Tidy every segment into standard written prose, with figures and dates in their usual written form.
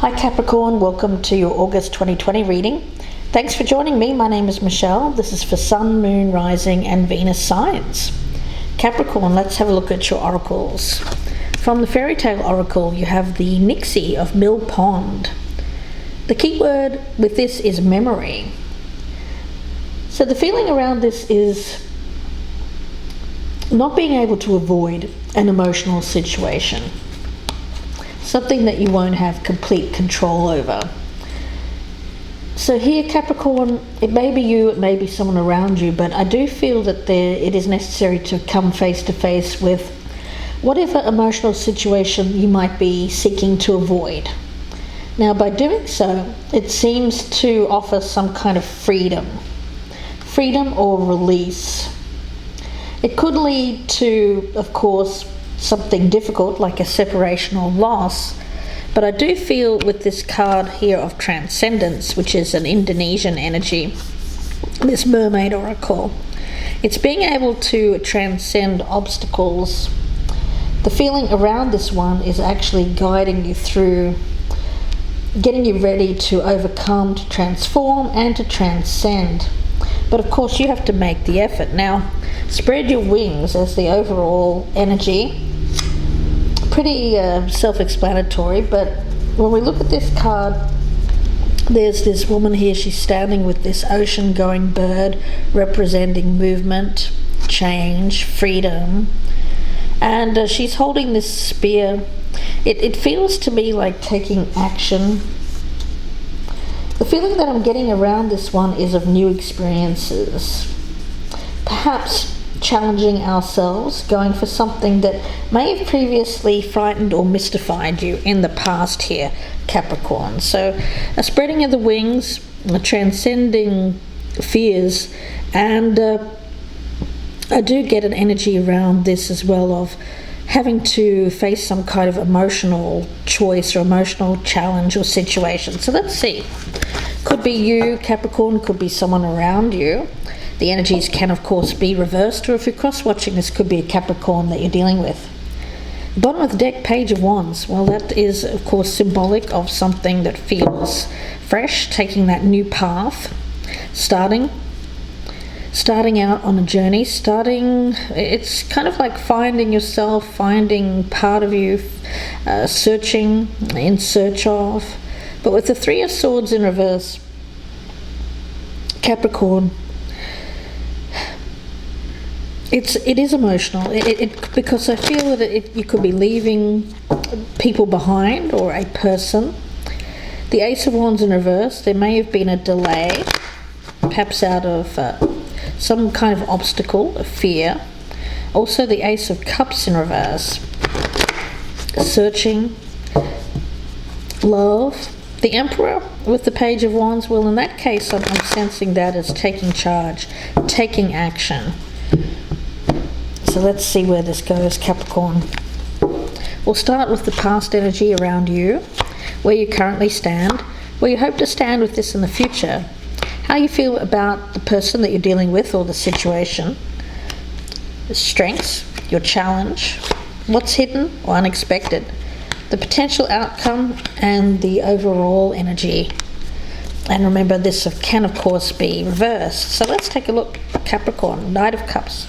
Hi Capricorn, welcome to your August 2020 reading. Thanks for joining me. My name is Michelle. This is for Sun, Moon, Rising and Venus signs. Capricorn, let's have a look at your oracles. From the Faerytale oracle, you have the Nixie of Mill Pond. The key word with this is memory. So the feeling around this is not being able to avoid an emotional situation. Something that you won't have complete control over. So here, Capricorn, it may be you, it may be someone around you, but I do feel that it is necessary to come face to face with whatever emotional situation you might be seeking to avoid. Now, by doing so, it seems to offer some kind of freedom or release. It could lead to, of course, something difficult like a separation or loss, but I do feel with this card here of Transcendence, which is an Indonesian energy, this mermaid oracle, it's being able to transcend obstacles. The feeling around this one is actually guiding you through, getting you ready to overcome, to transform and to transcend. But of course you have to make the effort. Now, spread your wings as the overall energy. Pretty self-explanatory, but when we look at this card, there's this woman here. She's standing with this ocean-going bird representing movement, change, freedom, and she's holding this spear. It feels to me like taking action. The feeling that I'm getting around this one is of new experiences, perhaps challenging ourselves, going for something that may have previously frightened or mystified you in the past here, Capricorn. So a spreading of the wings, a transcending fears, and I do get an energy around this as well of having to face some kind of emotional choice or emotional challenge or situation. So let's see. Could be you, Capricorn, could be someone around you. The energies can, of course, be reversed, or if you're cross-watching, this could be a Capricorn that you're dealing with. The bottom of the deck, Page of Wands. Well, that is, of course, symbolic of something that feels fresh, taking that new path, starting out on a journey, it's kind of like finding yourself, finding part of you, searching, in search of. But with the Three of Swords in reverse, Capricorn, it is emotional. Because I feel that you could be leaving people behind or a person. The Ace of Wands in reverse, there may have been a delay, perhaps out of some kind of obstacle, a fear. Also the Ace of Cups in reverse, searching, love. The Emperor with the Page of Wands, well, in that case I'm sensing that as taking charge, taking action. So let's see where this goes, Capricorn. We'll start with the past energy around you, where you currently stand, where you hope to stand with this in the future, how you feel about the person that you're dealing with or the situation, the strengths, your challenge, what's hidden or unexpected, the potential outcome, and the overall energy. And remember, this can of course be reversed. So let's take a look at Capricorn, Knight of Cups.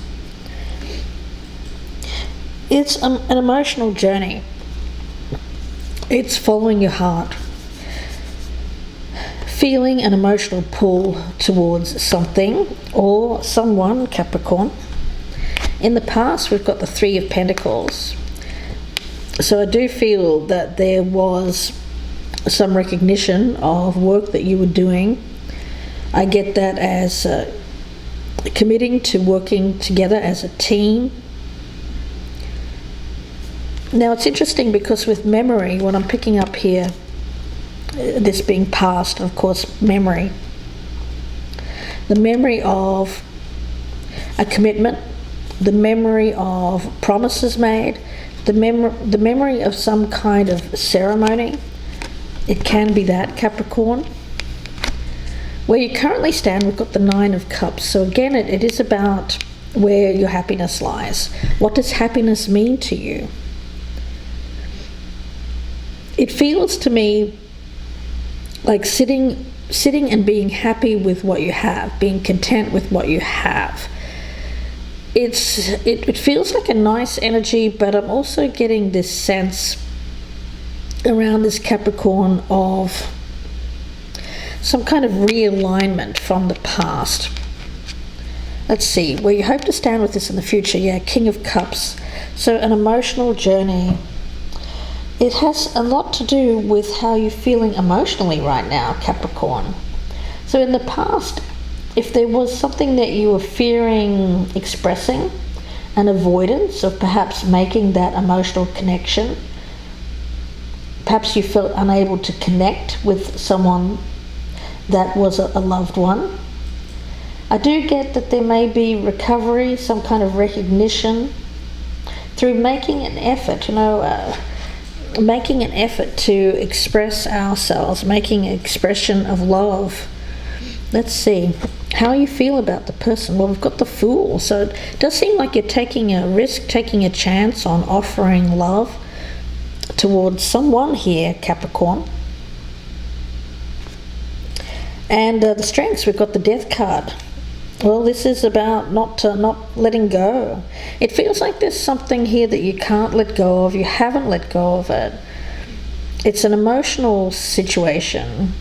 It's an emotional journey. It's following your heart, feeling an emotional pull towards something or someone, Capricorn. In the past, we've got the Three of Pentacles. So I do feel that there was some recognition of work that you were doing. I get that as committing to working together as a team. Now it's interesting because with memory, what I'm picking up here, this being past, of course, memory, the memory of a commitment, the memory of promises made, the memory of some kind of ceremony. It can be that, Capricorn. Where you currently stand, we've got the Nine of Cups. So again, it is about where your happiness lies. What does happiness mean to you? It feels to me like sitting and being happy with what you have, being content with what you have. It feels like a nice energy, but I'm also getting this sense around this Capricorn of some kind of realignment from the past. Let's see, where you hope to stand with this in the future. Yeah, King of Cups. So an emotional journey. It has a lot to do with how you're feeling emotionally right now, Capricorn. So in the past, if there was something that you were fearing expressing, an avoidance of perhaps making that emotional connection, perhaps you felt unable to connect with someone that was a loved one. I do get that there may be recovery, some kind of recognition through making an effort, making an effort to express ourselves, making an expression of love. Let's see how you feel about the person. Well, we've got the Fool, so it does seem like you're taking a risk, taking a chance on offering love towards someone here, Capricorn. And the Strengths, we've got the Death card. Well, this is about not letting go. It feels like there's something here that you can't let go of. You haven't let go of it. It's an emotional situation.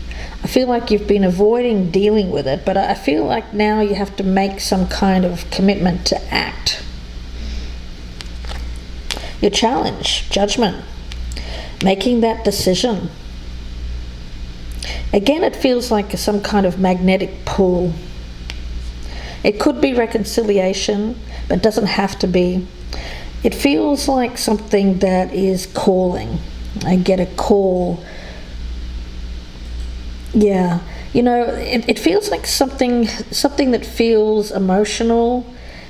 I feel like you've been avoiding dealing with it, but I feel like now you have to make some kind of commitment to act. Your challenge, Judgment, making that decision. Again, it feels like some kind of magnetic pull. It could be reconciliation, but it doesn't have to be. It feels like something that is calling. I get a call. Yeah, it feels like something that feels emotional.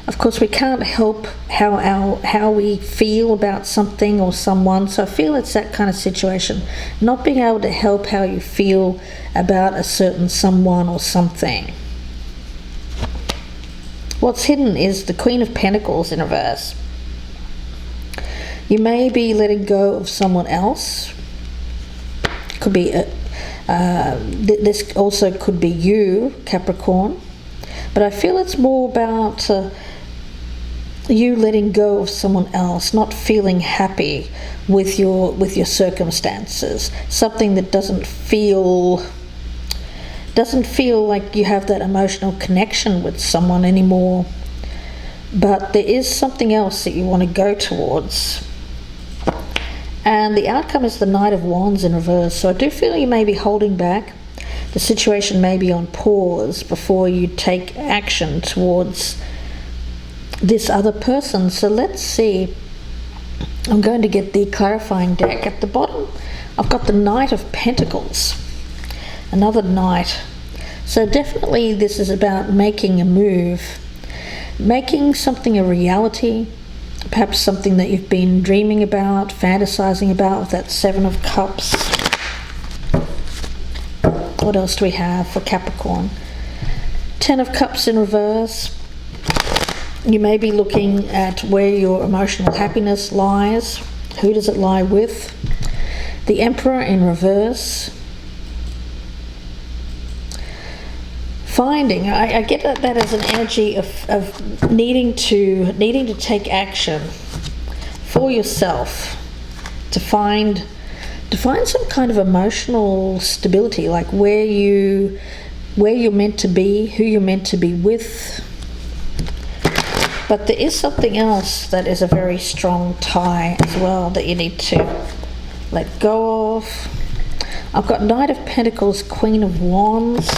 Of course, we can't help how we feel about something or someone, so I feel it's that kind of situation. Not being able to help how you feel about a certain someone or something. What's hidden is the Queen of Pentacles in reverse. You may be letting go of someone else. Could be this also could be you, Capricorn. But I feel it's more about you letting go of someone else, not feeling happy with your circumstances. Something that doesn't feel like you have that emotional connection with someone anymore, but there is something else that you want to go towards. And the outcome is the Knight of Wands in reverse. So I do feel you may be holding back. The situation may be on pause before you take action towards this other person. So let's see. I'm going to get the clarifying deck. At the bottom, I've got the Knight of Pentacles. Another Knight. So definitely this is about making a move, making something a reality, perhaps something that you've been dreaming about, fantasizing about with that Seven of Cups. What else do we have for Capricorn? Ten of Cups in reverse. You may be looking at where your emotional happiness lies. Who does it lie with? The Emperor in reverse. Finding, I get that as an energy of needing to take action for yourself, to find some kind of emotional stability, like where you're meant to be, who you're meant to be with. But there is something else that is a very strong tie as well that you need to let go of. I've got Knight of Pentacles, Queen of Wands.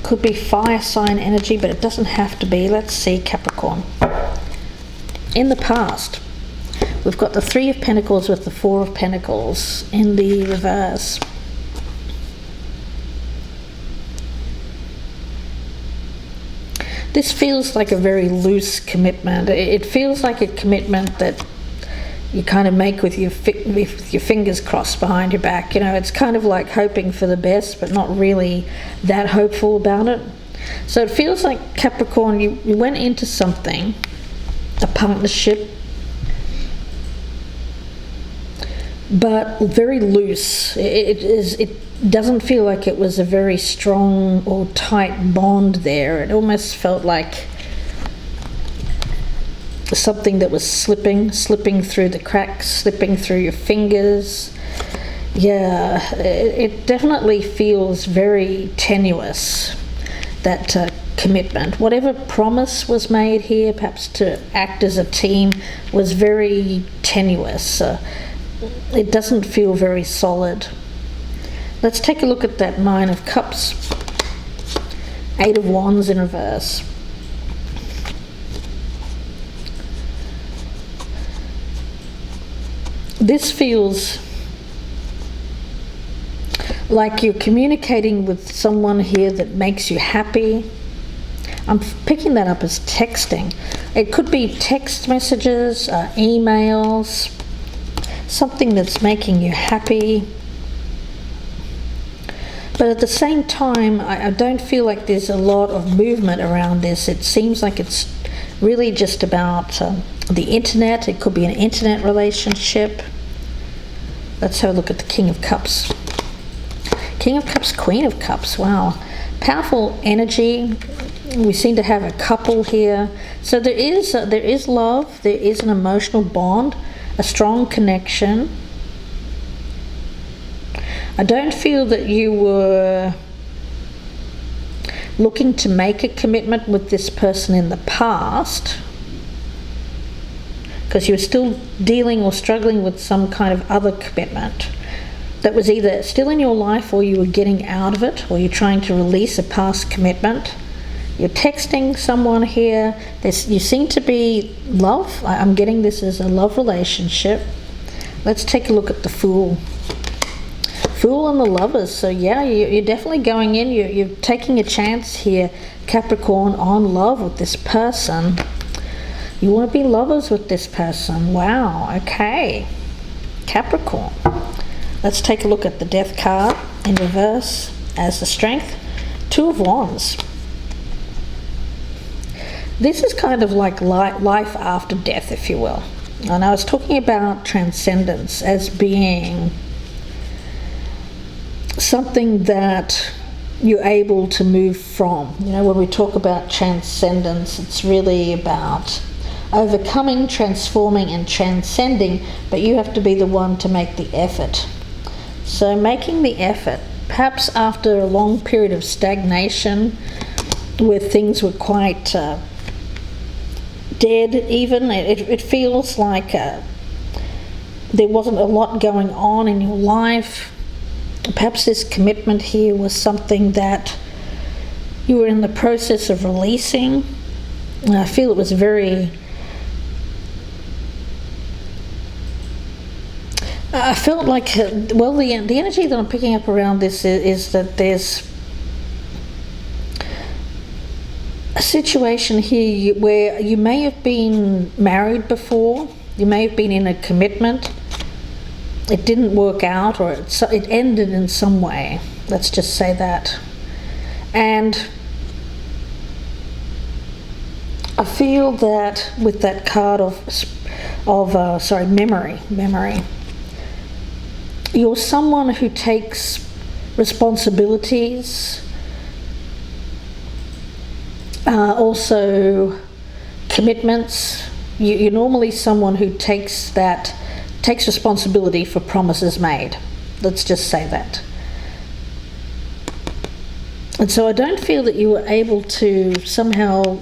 Could be fire sign energy, but it doesn't have to be. Let's see, Capricorn. In the past, we've got the Three of Pentacles with the Four of Pentacles in the reverse. This feels like a very loose commitment. It feels like a commitment that you kind of make with your fingers crossed behind your back. It's kind of like hoping for the best, but not really that hopeful about it. So it feels like, Capricorn, you went into something, a partnership, but very loose. It doesn't feel like it was a very strong or tight bond there. It almost felt like something that was slipping through the cracks, slipping through your fingers. Yeah, it definitely feels very tenuous, that commitment. Whatever promise was made here, perhaps to act as a team, was very tenuous. It doesn't feel very solid. Let's take a look at that Nine of Cups, Eight of Wands in reverse. This feels like you're communicating with someone here that makes you happy. I'm picking that up as texting. It could be text messages, emails, something that's making you happy. But at the same time, I don't feel like there's a lot of movement around this. It seems like it's really just about the internet. It could be an internet relationship. Let's have a look at the King of Cups. King of Cups, Queen of Cups. Wow. Powerful energy. We seem to have a couple here. So there is love. There is an emotional bond, a strong connection. I don't feel that you were looking to make a commitment with this person in the past, because you were still dealing or struggling with some kind of other commitment that was either still in your life, or you were getting out of it, or you're trying to release a past commitment. You're texting someone here. You seem to be love. I'm getting this as a love relationship. Let's take a look at the Fool. Fool and the Lovers. So yeah, you're definitely going in. You're taking a chance here, Capricorn, on love with this person. You want to be lovers with this person. Wow, okay. Capricorn. Let's take a look at the Death card in reverse as the Strength. Two of Wands. This is kind of like life after death, if you will. And I was talking about transcendence as being something that you're able to move from. You know, when we talk about transcendence, it's really about overcoming, transforming, and transcending, but you have to be the one to make the effort. So making the effort, perhaps after a long period of stagnation where things were quite dead even, it feels like there wasn't a lot going on in your life. Perhaps this commitment here was something that you were in the process of releasing. And I feel it was very... I felt like, well, the energy that I'm picking up around this is that there's a situation here where you may have been married before, you may have been in a commitment, it didn't work out, or it ended in some way. Let's just say that. And I feel that with that card of memory. You're someone who takes responsibilities, also commitments. You're normally someone who takes responsibility for promises made. Let's just say that. And so I don't feel that you were able to somehow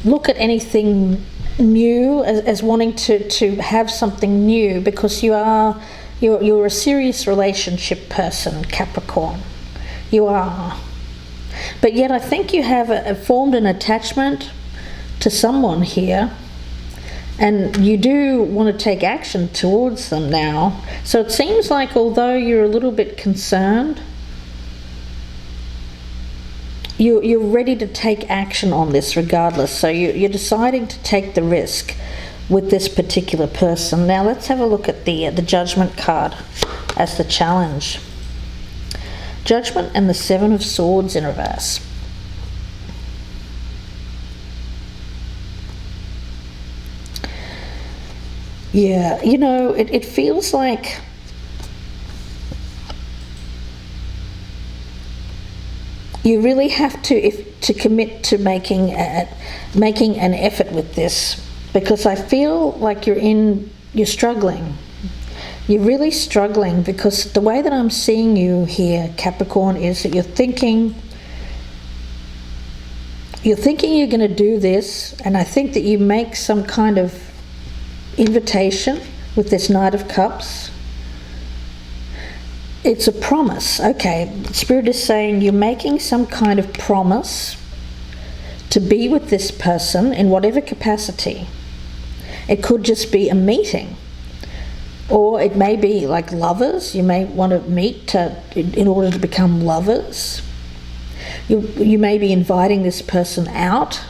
look at anything new as wanting to have something new, because you're a serious relationship person, Capricorn. You are. But yet I think you have formed an attachment to someone here, and you do want to take action towards them now. So it seems like although you're a little bit concerned, you're ready to take action on this regardless. So you're deciding to take the risk with this particular person. Now let's have a look at the Judgment card as the challenge. Judgment and the Seven of Swords in reverse. Yeah, you know, it feels like you really have to commit to making an effort with this, because I feel like you're struggling. You're really struggling, because the way that I'm seeing you here, Capricorn, is that you're thinking you're going to do this, and I think that you make some kind of invitation with this Knight of Cups. It's a promise. Okay, Spirit is saying you're making some kind of promise to be with this person in whatever capacity. It could just be a meeting, or it may be like lovers. You may want to meet in order to become lovers. You may be inviting this person out.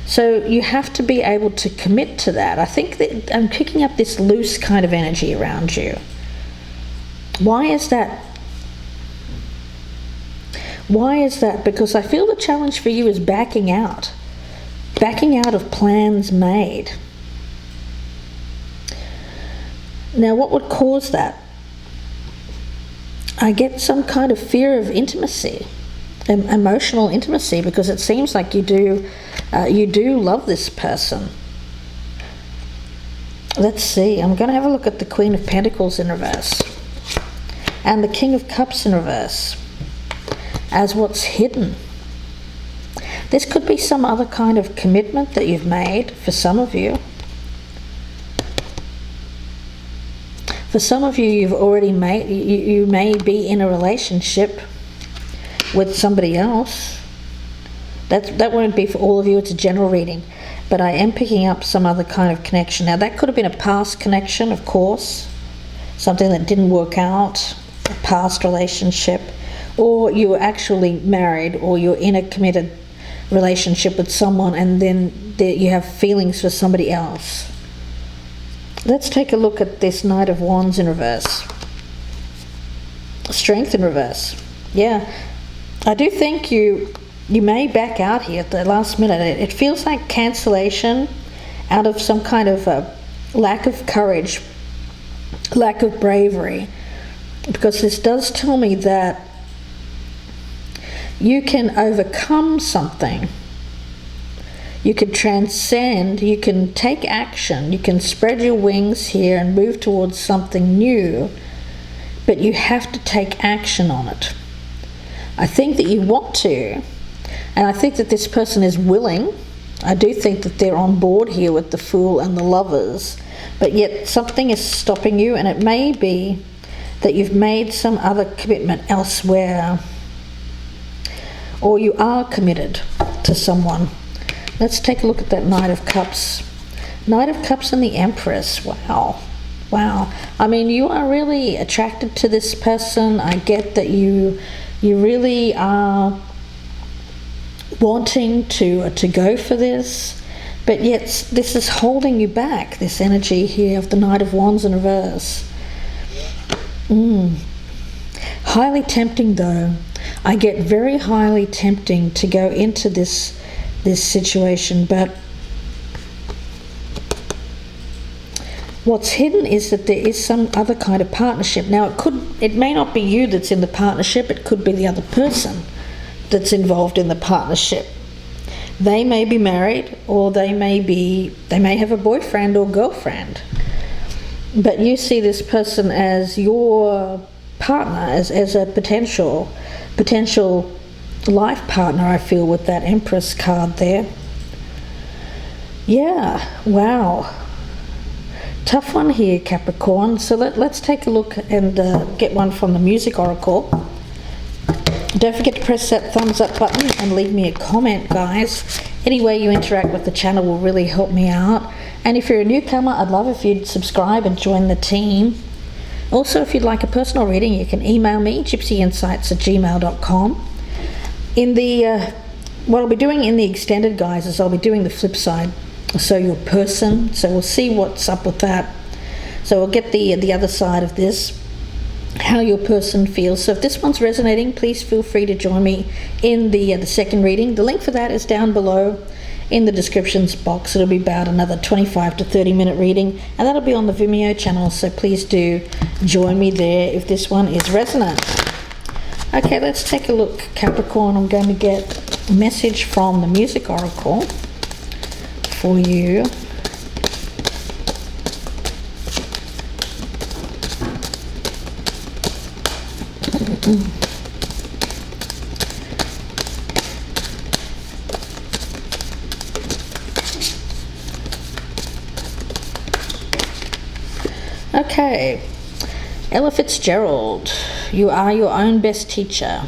So you have to be able to commit to that. I think that I'm picking up this loose kind of energy around you. Why is that? Why is that? Because I feel the challenge for you is backing out of plans made. Now, what would cause that? I get some kind of fear of intimacy, emotional intimacy, because it seems like you do love this person. Let's see. I'm going to have a look at the Queen of Pentacles in reverse and the King of Cups in reverse as what's hidden. This could be some other kind of commitment that you've made for some of you. For some of you, you've already made, you may be in a relationship with somebody else. That won't be for all of you, it's a general reading. But I am picking up some other kind of connection. Now, that could have been a past connection, of course. Something that didn't work out, a past relationship. Or you were actually married, or you're in a committed relationship with someone, and then you have feelings for somebody else. Let's take a look at this Knight of Wands in reverse. Strength in reverse. Yeah, I do think you may back out here at the last minute. It feels like cancellation out of some kind of lack of courage, lack of bravery, because this does tell me that you can overcome something. You can transcend, you can take action, you can spread your wings here and move towards something new, but you have to take action on it. I think that you want to, and I think that this person is willing. I do think that they're on board here with the Fool and the Lovers, but yet something is stopping you, and it may be that you've made some other commitment elsewhere, or you are committed to someone. Let's take a look at that Knight of Cups. Knight of Cups and the Empress. Wow. Wow. I mean, you are really attracted to this person. I get that you really are wanting to go for this, but yet this is holding you back, this energy here of the Knight of Wands in reverse. Highly tempting, though. I get very highly tempting to go into this situation, but what's hidden is that there is some other kind of partnership. Now, it may not be you that's in the partnership, it could be the other person that's involved in the partnership. They may be married, or they may have a boyfriend or girlfriend, but you see this person as your partner, as a potential life partner, I feel, with that Empress card there. Yeah, wow. Tough one here, Capricorn. So let's take a look and get one from the Music Oracle. Don't forget to press that thumbs up button and leave me a comment, guys. Any way you interact with the channel will really help me out. And if you're a newcomer, I'd love if you'd subscribe and join the team. Also, if you'd like a personal reading, you can email me, gypsyinsights@gmail.com. What I'll be doing in the extended, guys, is I'll be doing the flip side. So your person, so we'll see what's up with that. So we'll get the other side of this, how your person feels. So if this one's resonating, please feel free to join me in the second reading. The link for that is down below in the descriptions box. It'll be about another 25 to 30 minute reading, and that'll be on the Vimeo channel, so please do join me there if this one is resonant. Okay, let's take a look, Capricorn. I'm going to get a message from the Music Oracle for you. Okay, Ella Fitzgerald, you are your own best teacher.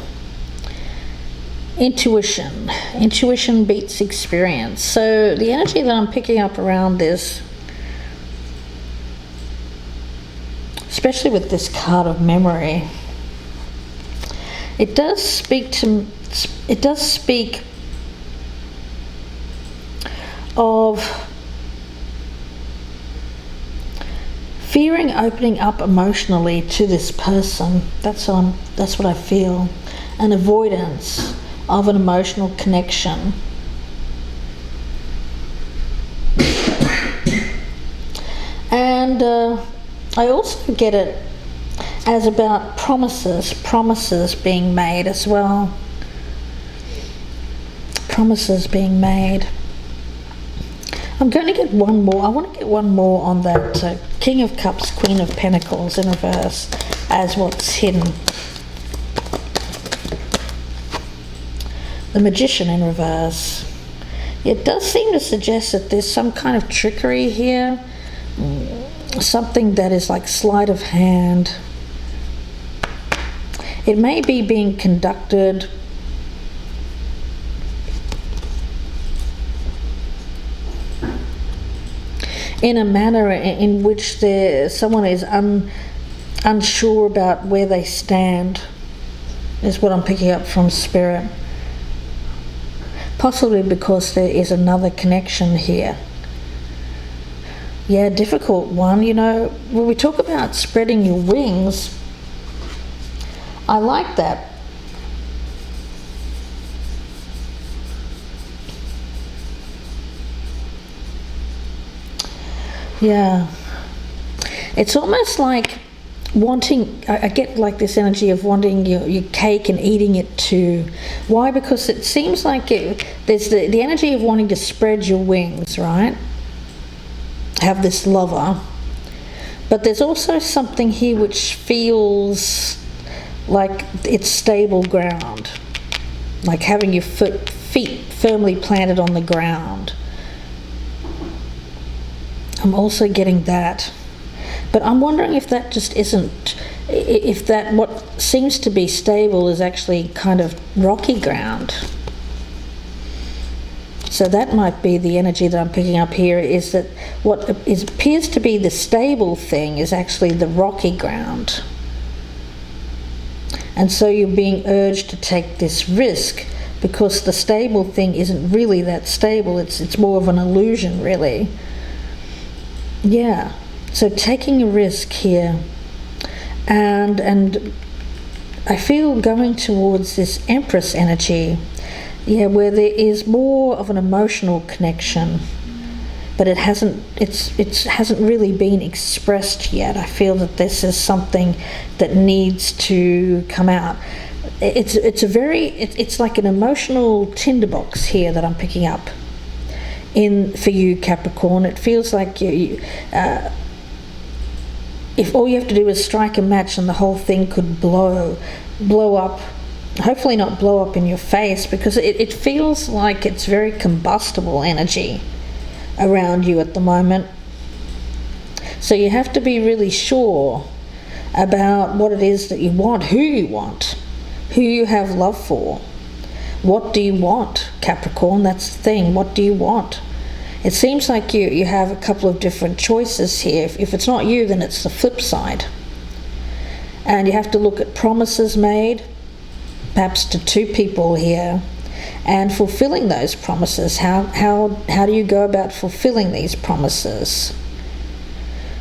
Intuition. Intuition beats experience. So the energy that I'm picking up around this, especially with this card of memory, it does speak of fearing opening up emotionally to this person. That's what I feel. An avoidance of an emotional connection. And I also get it as about promises being made as well. Promises being made. I'm going to get one more. I want to get one more on that King of Cups, Queen of Pentacles in reverse as what's hidden. The Magician in reverse. It does seem to suggest that there's some kind of trickery here. Something that is like sleight of hand. It may be being conducted in a manner in which someone is unsure about where they stand, is what I'm picking up from Spirit. Possibly because there is another connection here. Yeah, difficult one. You know, when we talk about spreading your wings, I like that. Yeah. It's almost like wanting, I get like this energy of wanting your cake and eating it too. Why? Because it seems like there's the energy of wanting to spread your wings, right? Have this lover. But there's also something here which feels like it's stable ground. Like having your feet firmly planted on the ground. I'm also getting that. But I'm wondering if that just isn't, if that what seems to be stable is actually kind of rocky ground. So that might be the energy that I'm picking up here, is that what appears to be the stable thing is actually the rocky ground. And so you're being urged to take this risk because the stable thing isn't really that stable. It's more of an illusion, really. Yeah. So taking a risk here, and I feel going towards this Empress energy, yeah, where there is more of an emotional connection, but it hasn't really been expressed yet. I feel that this is something that needs to come out. It's like an emotional tinderbox here that I'm picking up for you, Capricorn. It feels like if all you have to do is strike a match and the whole thing could blow up, hopefully not blow up in your face, because it feels like it's very combustible energy around you at the moment. So you have to be really sure about what it is that you want, who you have love for. What do you want, Capricorn? That's the thing. What do you want? It seems like you have a couple of different choices here. If it's not you, then it's the flip side. And you have to look at promises made, perhaps to two people here, and fulfilling those promises. How do you go about fulfilling these promises?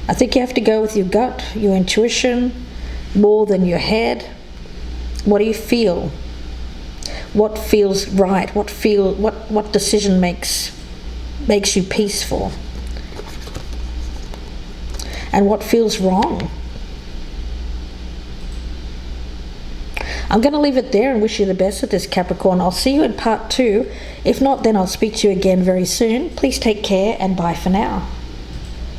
I think you have to go with your gut, your intuition, more than your head. What do you feel? What feels right? What decision makes you peaceful? And what feels wrong? I'm going to leave it there and wish you the best with this, Capricorn. I'll see you in part 2. If not, then I'll speak to you again very soon. Please take care and bye for now.